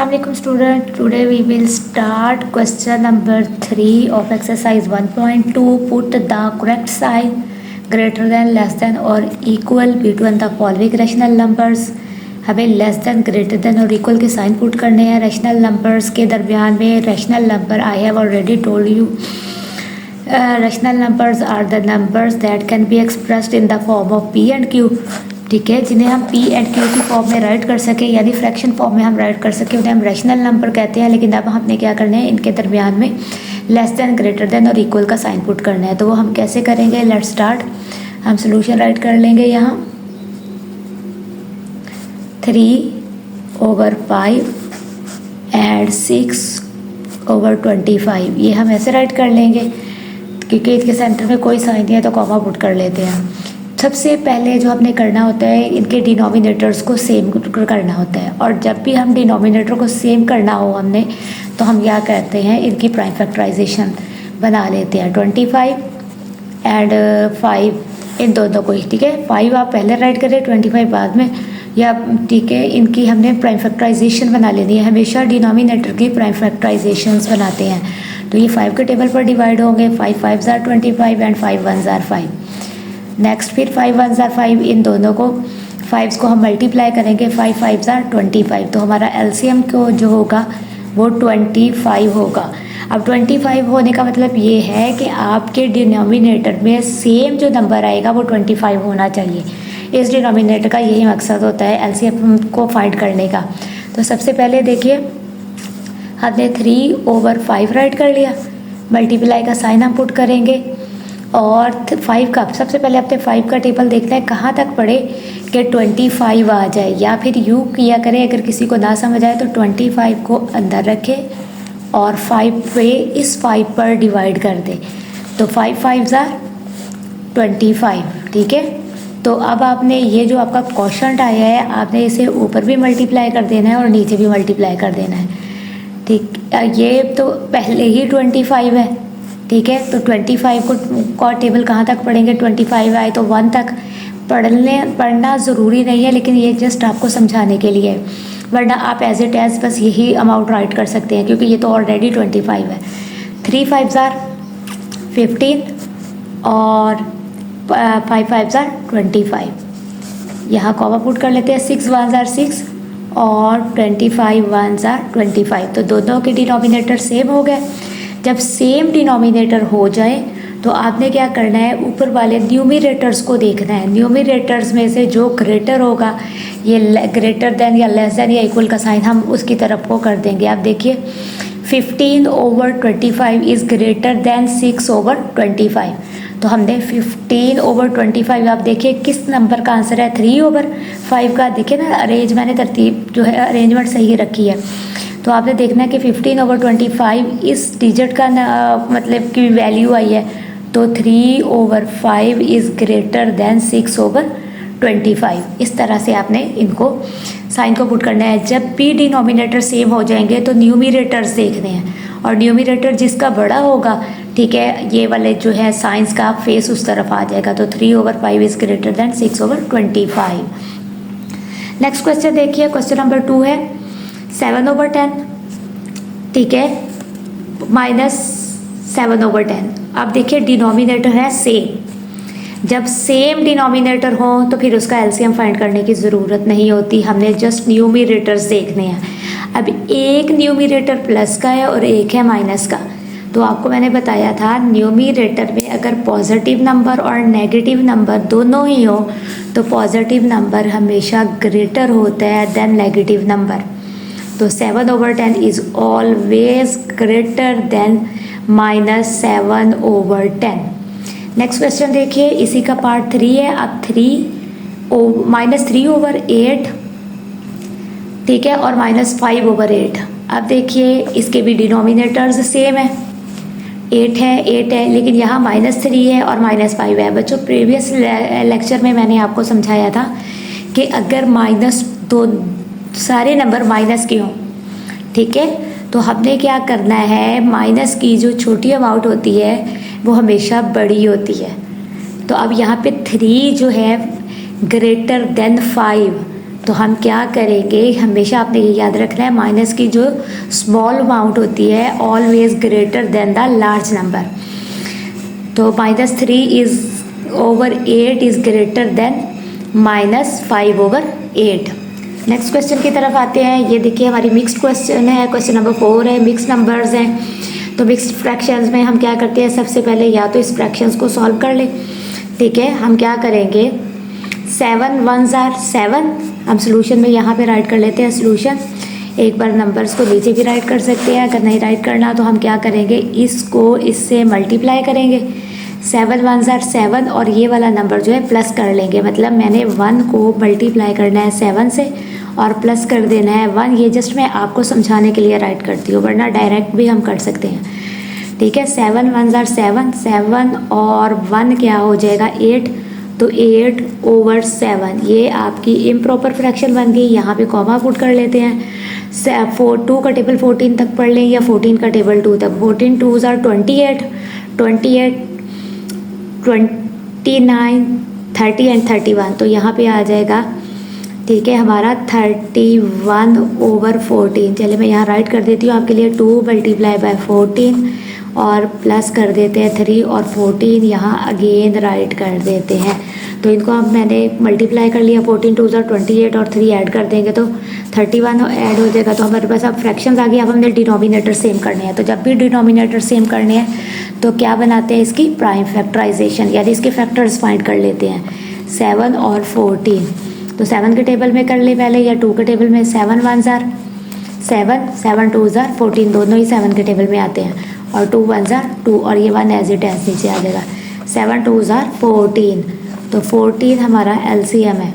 Assalamualaikum student. Today we will start question number 3 of exercise 1.2. Put the correct sign greater than, less than or equal between the following rational numbers. हमें less than, greater than और equal के sign put करने हैं rational numbers के दरमियान में. Rational number I have already told you, rational numbers are the numbers that can be expressed in the form of P and Q. ठीक है, जिन्हें हम पी एंड क्यू की फॉर्म में राइट कर सकें, यानी फ्रैक्शन फॉर्म में हम राइट कर सकें, उन्हें हम रैशनल नंबर कहते हैं. लेकिन अब हमने क्या करना है, इनके दरमियान में लेस दैन, ग्रेटर देन और इक्वल का साइन पुट करना है. तो वो हम कैसे करेंगे, लेट्स स्टार्ट. हम सोल्यूशन राइट कर लेंगे. यहाँ 3/5 एंड 6/25 ये हम ऐसे राइट कर लेंगे, क्योंकि इसके सेंटर में कोई साइन नहीं है तो कॉमा पुट कर लेते हैं. सबसे पहले जो हमने करना होता है, इनके डिनोमिनेटर्स को सेम करना होता है. और जब भी हम डिनोमिनेटर को सेम करना हो हमने, तो हम क्या करते हैं, इनकी प्राइम फैक्टराइजेशन बना लेते हैं. 25 एंड 5 इन दोनों को ही. ठीक है, 5 आप पहले राइट करें, 25 बाद में, या ठीक है, इनकी हमने प्राइम फैक्टराइजेशन बना लेनी है. हमेशा डिनोमिनेटर की प्राइम फैक्टराइजेशंस बनाते हैं. तो ये 5 के टेबल पर डिवाइड होंगे. 5 5s are 25 and 5 1s are 5. Next फिर 5 1s are 5, इन दोनों को 5s को हम मल्टीप्लाई करेंगे. 5 5s are 25. तो हमारा एलसीएम को जो होगा वो 25 होगा. अब 25 होने का मतलब ये है कि आपके डिनोमिनेटर में सेम जो नंबर आएगा वो 25 होना चाहिए. इस डिनोमिनेटर का यही मकसद होता है एलसीएम को फाइंड करने का. तो सबसे पहले देखिए, हमने 3/5 राइट कर लिया. मल्टीप्लाई का साइन हम पुट करेंगे. और 5 का सबसे पहले अपने 5 का टेबल देखना है कहाँ तक पढ़े कि 25 आ जाए, या फिर यूँ किया करें, अगर किसी को ना समझ आए तो 25 को अंदर रखें और 5 पे इस 5 पर डिवाइड कर दें. तो 5 5s are 25. ठीक है, तो अब आपने ये जो आपका क्वोशंट आया है, आपने इसे ऊपर भी मल्टीप्लाई कर देना है और नीचे भी मल्टीप्लाई कर देना है. ठीक, ये तो पहले ही 25 है. ठीक है, तो 25 को टेबल कहाँ तक पढ़ेंगे, 25 आए तो 1 तक पढ़ना ज़रूरी नहीं है, लेकिन ये जस्ट आपको समझाने के लिए है. वरना आप एज इट एज बस यही अमाउंट राइट कर सकते हैं, क्योंकि ये तो ऑलरेडी 25 है. 3 5s are 15 और 5 5s are 25. यहाँ कॉमा पुट कर लेते हैं. 6 1s are 6 और 25 1s are 25. तो दोनों के डिनोमिनेटर सेम हो गए. जब सेम डिनोमिनेटर हो जाए तो आपने क्या करना है, ऊपर वाले न्यूमिरेटर्स को देखना है. न्यूमिरेटर्स में से जो ग्रेटर होगा, ये ग्रेटर देन या लेस देन या इक्वल का साइन हम उसकी तरफ को कर देंगे. आप देखिए 15/25 इज़ ग्रेटर देन 6/25. तो हमने 15/25, आप देखिए किस नंबर का आंसर है, 3/5 का. देखिए ना, अरेंज मैंने तरतीब जो है अरेंजमेंट सही रखी है. तो आपने देखना है कि 15/25 इस डिजिट का मतलब की वैल्यू आई है, तो 3/5 इज़ ग्रेटर देन 6/25. इस तरह से आपने इनको साइन को पुट करना है. जब भी डिनोमिनेटर सेम हो जाएंगे तो न्यूमिरेटर्स देखने हैं, और न्यूमिरेटर जिसका बड़ा होगा, ठीक है, ये वाले जो है साइंस का फेस उस तरफ आ जाएगा. तो 3/5 is greater than 6/25. Next question देखिए, क्वेश्चन नंबर 2 है 7/10. ठीक है, -7/10. अब देखिए डिनोमिनेटर है सेम. जब सेम डिनोमिनेटर हो तो फिर उसका एलसीएम फाइंड करने की ज़रूरत नहीं होती, हमने जस्ट न्यूमिरेटर्स देखने हैं. अब एक न्यूमिरेटर प्लस का है और एक है माइनस का. तो आपको मैंने बताया था, न्यूमिरेटर में अगर पॉजिटिव नंबर और नेगेटिव नंबर दोनों ही हो तो पॉजिटिव नंबर हमेशा ग्रेटर होता है देन नेगेटिव नंबर. तो 7/10 is always greater than -7/10. Next question देखिए, इसी का पार्ट 3 है. अब -3/8, ठीक है, और -5/8. अब देखिए इसके भी डिनोमिनेटर्स सेम है. 8 है, लेकिन यहाँ -3 है और -5 है. बच्चों, प्रीवियस लेक्चर में मैंने आपको समझाया था कि अगर दो सारे नंबर माइनस के हों, ठीक है, तो हमने क्या करना है, माइनस की जो छोटी अमाउंट होती है वो हमेशा बड़ी होती है. तो अब यहाँ पे 3 जो है ग्रेटर देन 5, तो हम क्या करेंगे, हमेशा आपने ये याद रखना है, माइनस की जो स्मॉल अमाउंट होती है always greater than the large number. तो -3/8 is greater than -5/8। Next question की तरफ आते हैं। ये देखिए हमारी मिक्स्ड क्वेश्चन है, क्वेश्चन नंबर 4 है, मिक्स्ड नंबर्स हैं। तो मिक्स्ड फ्रैक्शंस में हम क्या करते हैं, सबसे पहले या तो इस फ्रैक्शंस को सॉल्व कर ले। ठीक है, हम क्या करेंगे, 7 1s are 7, हम सोल्यूशन में यहाँ पे राइट कर लेते हैं सोल्यूशन। एक बार नंबर्स को नीचे भी राइट कर सकते हैं, अगर नहीं राइट करना तो हम क्या करेंगे, इसको इससे मल्टीप्लाई करेंगे। 7 1s are 7 और ये वाला नंबर जो है प्लस कर लेंगे, मतलब मैंने 1 को मल्टीप्लाई करना है 7 से और प्लस कर देना है 1। ये जस्ट मैं आपको समझाने के लिए राइट करती हूँ, वरना डायरेक्ट भी हम कर सकते हैं। ठीक है, 7 1s are 7, 7 और 1 क्या हो जाएगा 8, तो 8/7 ये आपकी इम्प्रॉपर फ्रैक्शन बन गई। यहाँ पे कॉमा पुट कर लेते हैं। 2 का टेबल 14 तक पढ़ लें या 14 का टेबल 2 तक। 14 2s are 28, 28 29 30 एंड 31, तो यहाँ पे आ जाएगा। ठीक है, हमारा 31/14। चलिए मैं यहाँ राइट कर देती हूँ आपके लिए, 2 × 14 और प्लस कर देते हैं 3 और 14 यहाँ अगेन राइट कर देते हैं। तो इनको अब मैंने मल्टीप्लाई कर लिया, 14 2s are 28 और 3 ऐड कर देंगे तो 31 ऐड हो जाएगा। तो हमारे पास अब फ्रैक्शंस आ गई। अब हमने डिनोमिनेटर सेम करने हैं, तो जब भी डिनोमिनेटर सेम करने हैं तो क्या बनाते हैं, इसकी प्राइम फैक्टराइजेशन, यानी इसके फैक्टर्स फाइंड कर लेते हैं, 7 और 14। तो 7 के टेबल में कर ले पहले, या 2 के टेबल में। 7 1s are 7, 7 2s are 14, दोनों ही 7 के टेबल में आते हैं, और 2 1s are 2 और ये 1 एज इट एज नीचे आ जाएगा। 7 2s are 14, तो 14 हमारा एलसीएम है।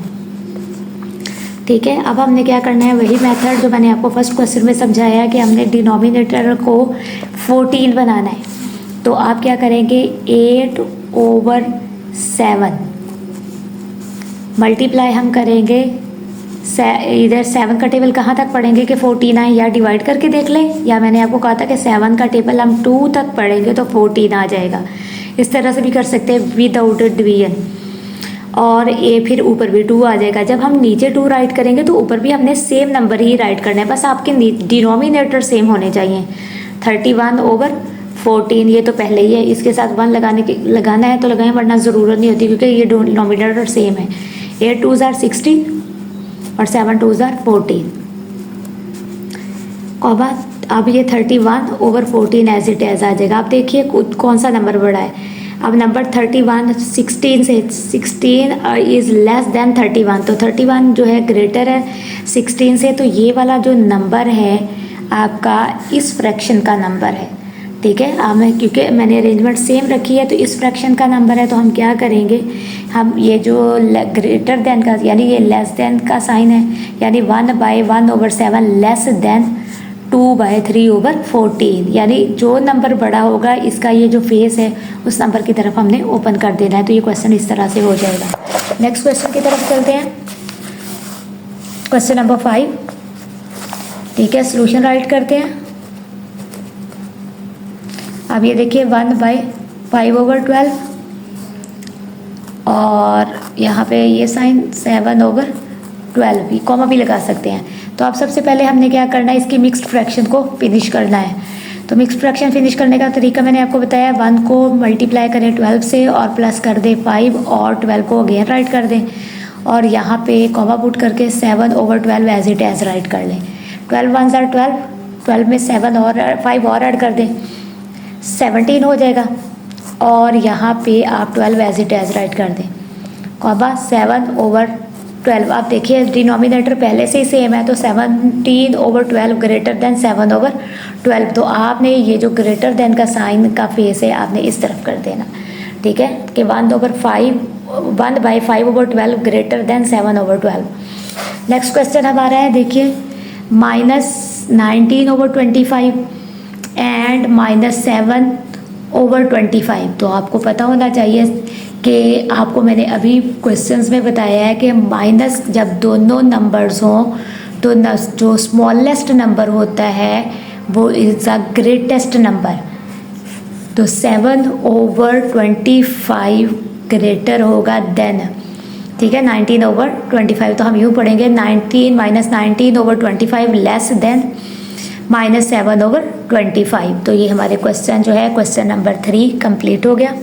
ठीक है, अब हमने क्या करना है, वही मेथड जो मैंने आपको फर्स्ट क्वेश्चन में समझाया है कि हमने डिनोमिनेटर को 14 बनाना है। तो आप क्या करेंगे, 8/7 मल्टीप्लाई हम करेंगे, इधर 7 का टेबल कहाँ तक पढ़ेंगे कि 14 आए, या डिवाइड करके देख लें, या मैंने आपको कहा था कि 7 का टेबल हम 2 तक पढ़ेंगे तो 14 आ जाएगा। इस तरह से भी कर सकते हैं विदाउट डिवीजन, और ए फिर ऊपर भी 2 आ जाएगा। जब हम नीचे 2 राइट करेंगे तो ऊपर भी हमने सेम नंबर ही राइट करना है, बस आपके डिनोमिनेटर सेम होने चाहिए। 31/14 ये तो पहले ही है, इसके साथ 1 लगाना है तो लगाएं, वरना ज़रूरत नहीं होती क्योंकि ये डिनोमिनेटर सेम है। 8 2s are 16 और 7 2s are 14। अब ये 31/14 एज इट एज आ जाएगा। अब देखिए कौन सा नंबर बड़ा है। अब नंबर 31 16 से, 16 इज़ लेस देन 31, तो 31 जो है ग्रेटर है 16 से, तो ये वाला जो नंबर है आपका इस फ्रैक्शन का नंबर है। ठीक है, अब क्योंकि मैंने अरेंजमेंट सेम रखी है तो इस फ्रैक्शन का नंबर है, तो हम क्या करेंगे, हम ये जो ग्रेटर देन का, यानी ये लेस देन का साइन है, यानी 1/1/7 लेस देन 2/3/14, यानी जो नंबर बड़ा होगा इसका ये जो फेस है उस नंबर की तरफ हमने ओपन कर देना है। तो ये क्वेश्चन इस तरह से हो जाएगा। नेक्स्ट क्वेश्चन की तरफ चलते हैं, क्वेश्चन नंबर 5। ठीक है, सॉल्यूशन राइट करते हैं। अब ये देखिए 1/5/12 और यहाँ पे ये साइन 7/12 भी, कॉमा भी लगा सकते हैं। तो अब सबसे पहले हमने क्या करना है, इसकी मिक्स्ड फ्रैक्शन को फिनिश करना है। तो मिक्स्ड फ्रैक्शन फिनिश करने का तरीका मैंने आपको बताया, 1 को मल्टीप्लाई करें 12 से और प्लस कर दें 5 और 12 को अगेन राइट कर दें, और यहाँ पे कॉमा पुट करके 7/12 एज इट एज राइट कर लें। 12 1s are 12, 12 में 7 और 5 और ऐड कर दें, 17 हो जाएगा, और यहाँ पे आप 12 एज इट एज राइट कर दें, कॉमा 7/12। आप देखिए डिनोमिनेटर पहले से ही सेम है, तो 17/12 ग्रेटर देन 7/12। तो आपने ये जो ग्रेटर देन का साइन का फेस है आपने इस तरफ कर देना। ठीक है, कि 1/5/12 ग्रेटर देन 7/12। नेक्स्ट क्वेश्चन हमारा है, देखिए -19/25 एंड -7/25। तो आपको पता होना चाहिए कि आपको मैंने अभी क्वेश्चंस में बताया है कि माइनस जब दोनों नंबर्स हों तो जो स्मॉलेस्ट नंबर होता है वो इज़ द ग्रेटेस्ट नंबर। तो 7/25 ग्रेटर होगा देन ठीक है, 19/25, तो हम यूँ पढ़ेंगे 19 माइनस 19/25 लेस देन -7/25। तो ये हमारे क्वेश्चन जो है क्वेश्चन नंबर 3 कंप्लीट हो गया।